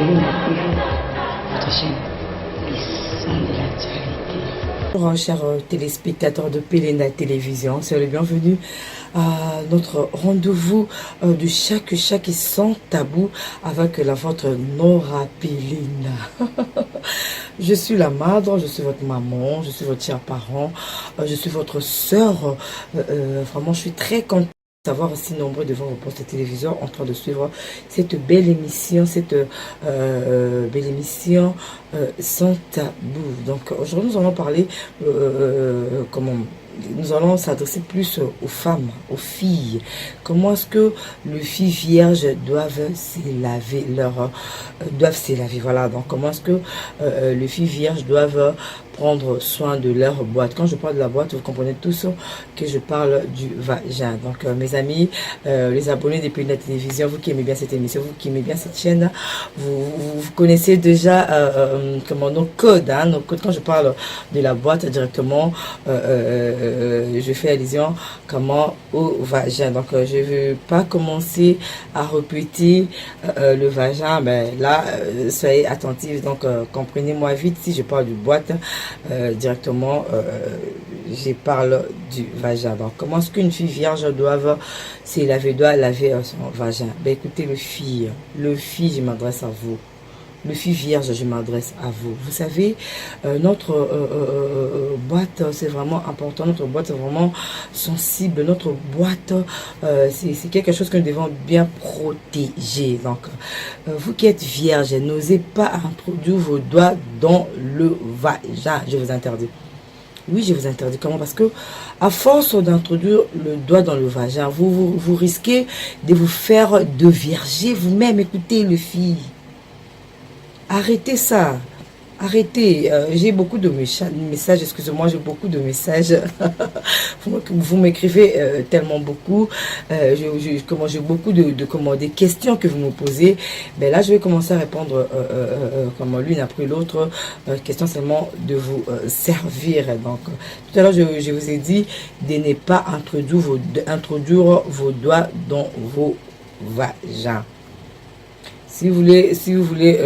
Péléna TV, votre chaîne, les sons de l'actualité. Bonjour chers téléspectateurs de Péléna Télévision, c'est le bienvenu à notre rendez-vous de chaque et sans tabou avec la vôtre Nora Péléna. Je suis la madre, je suis votre maman, je suis votre cher parent, je suis votre sœur. Vraiment, je suis très contente de savoir aussi nombreux devant vos postes de télévision en train de suivre cette belle émission, sans tabou. Donc aujourd'hui nous allons parler nous allons s'adresser plus aux femmes, aux filles. Comment est-ce que les filles vierges doivent s'élaver voilà. Donc comment est-ce que les filles vierges doivent prendre soin de leur boîte. Quand je parle de la boîte, vous comprenez tous que je parle du vagin. Donc mes amis, les abonnés des Péléna Télévision, vous qui aimez bien cette émission, vous qui aimez bien cette chaîne, vous connaissez déjà nos codes. Nos codes. Quand je parle de la boîte directement, je fais allusion au vagin. Donc je ne veux pas commencer à répéter le vagin. Mais là, soyez attentifs. Donc comprenez-moi vite si je parle de boîte. Directement je parle du vagin. Donc comment est-ce qu'une fille vierge doit laver son vagin? Ben écoutez, le fille, je m'adresse à vous. Le fille vierge, je m'adresse à vous. Vous savez, notre boîte, c'est vraiment important. Notre boîte est vraiment sensible. Notre boîte, c'est quelque chose que nous devons bien protéger. Donc, vous qui êtes vierge, n'osez pas introduire vos doigts dans le vagin. Je vous interdis. Oui, je vous interdis. Comment? Parce que à force d'introduire le doigt dans le vagin, vous risquez de vous faire dévierger vous-même. Écoutez, les filles. Arrêtez ça. Arrêtez. J'ai beaucoup de messages. Excusez-moi, j'ai beaucoup de messages. Vous m'écrivez tellement beaucoup. J'ai beaucoup des questions que vous me posez. Mais là, je vais commencer à répondre l'une après l'autre. Question seulement de vous servir. Donc, tout à l'heure, je vous ai dit de ne pas introduire vos doigts dans vos vagins. Si vous voulez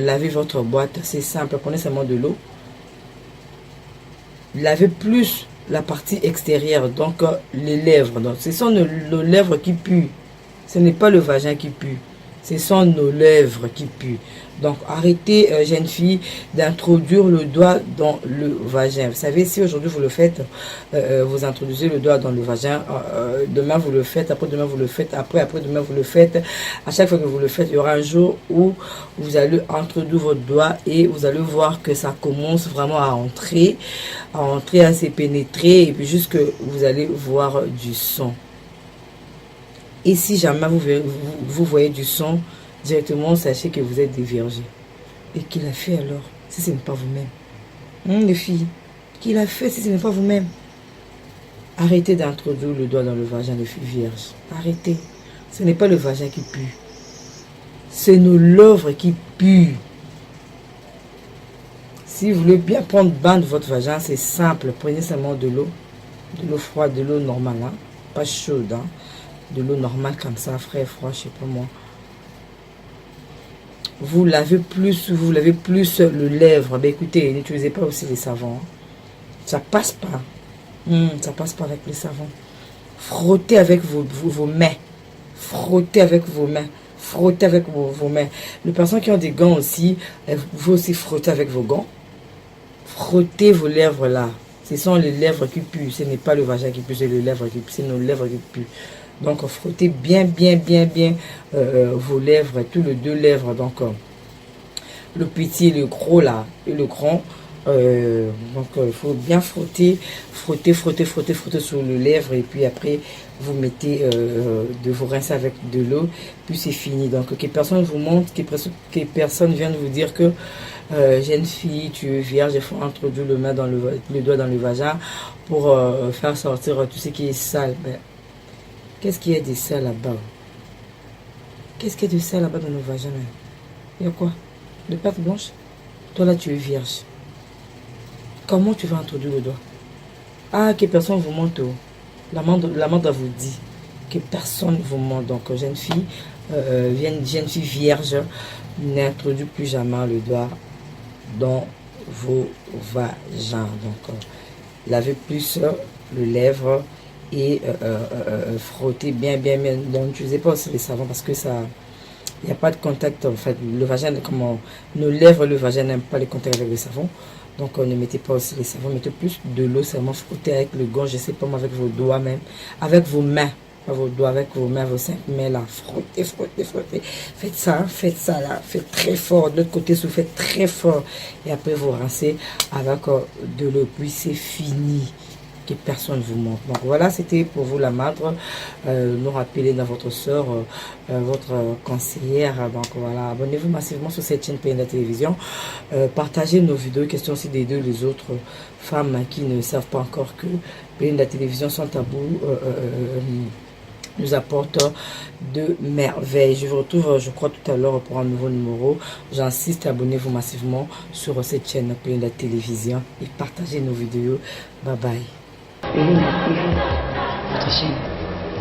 laver votre boîte, c'est simple. Prenez seulement de l'eau. Lavez plus la partie extérieure, donc les lèvres. Donc, ce sont nos lèvres qui puent. Ce n'est pas le vagin qui pue. Ce sont nos lèvres qui puent. Donc, arrêtez, jeune fille, d'introduire le doigt dans le vagin. Vous savez, si aujourd'hui vous le faites, vous introduisez le doigt dans le vagin, demain vous le faites, après-demain vous le faites, après-demain vous le faites. À chaque fois que vous le faites, il y aura un jour où vous allez introduire votre doigt et vous allez voir que ça commence vraiment à entrer, à se pénétrer, et puis jusque vous allez voir du sang. Et si jamais vous voyez du sang, directement, sachez que vous êtes déviergé. Et qui l'a fait alors, si ce n'est pas vous-même? Les filles, qui l'a fait si ce n'est pas vous-même? Arrêtez d'introduire le doigt dans le vagin des filles vierges. Arrêtez. Ce n'est pas le vagin qui pue. C'est nos lèvres qui puent. Si vous voulez bien prendre bain de votre vagin, c'est simple. Prenez seulement de l'eau froide, de l'eau normale, pas chaude, de l'eau normale comme ça, frais, froid, je sais pas moi. Vous lavez plus le lèvre. Ben écoutez, n'utilisez pas aussi les savons. Ça passe pas. Ça passe pas avec les savons. Frottez avec vos mains. Frottez avec vos mains. Frottez avec vos mains. Les personnes qui ont des gants aussi, vous pouvez aussi frotter avec vos gants. Frottez vos lèvres là. Ce sont les lèvres qui puent. Ce n'est pas le vagin qui pue, c'est les lèvres qui puent. C'est nos lèvres qui puent. Donc, frottez bien vos lèvres, tous les deux lèvres. Donc, le petit, le gros là, et le grand. Donc, il faut bien frotter sur les lèvres. Et puis après, vous mettez de vous rincer avec de l'eau. Puis c'est fini. Donc, que personne vous montre, que personne vienne vous dire que jeune fille, tu es vierge, il faut introduire le doigt dans le vagin pour faire sortir tout ce qui est sale. Ben, qu'est-ce qu'il y a de ça là-bas? Qu'est-ce qu'il y a de ça là-bas dans nos vagins? Il y a quoi? De pâte blanche? Toi là, tu es vierge. Comment tu vas introduire le doigt? Ah, que personne vous montre. L'amende vous dit que personne vous montre. Donc, jeune fille vierge, n'introduisez plus jamais le doigt dans vos vagins. Donc, lavez plus le lèvre et frottez bien. Donc, n'utilisez pas aussi les savons parce que ça, il n'y a pas de contact. En fait, le vagin, comment nos lèvres, le vagin n'aime pas les contacts avec le savon. Donc, ne mettez pas aussi les savons, mettez plus de l'eau, seulement frottez avec le gant, je sais pas moi, avec vos doigts même, avec vos mains. Pas vos doigts, avec vos mains, vos 5 mains là, frottez. Faites ça là, faites très fort. De l'autre côté, vous faites très fort. Et après, vous rincez avec de l'eau. Puis c'est fini. Que personne vous manque. Donc voilà, c'était pour vous la madre. Nous rappeler dans votre soeur, votre conseillère. Donc voilà, abonnez-vous massivement sur cette chaîne PNA Télévision. Partagez nos vidéos, question aussi d'aider les autres femmes qui ne savent pas encore que PNA Télévision sans tabou nous apporte de merveilles. Je vous retrouve, je crois, tout à l'heure pour un nouveau numéro. J'insiste, abonnez-vous massivement sur cette chaîne PNA Télévision et partagez nos vidéos. Bye bye. Belinda TV, votre chaîne,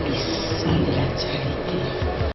les sons de l'actualité.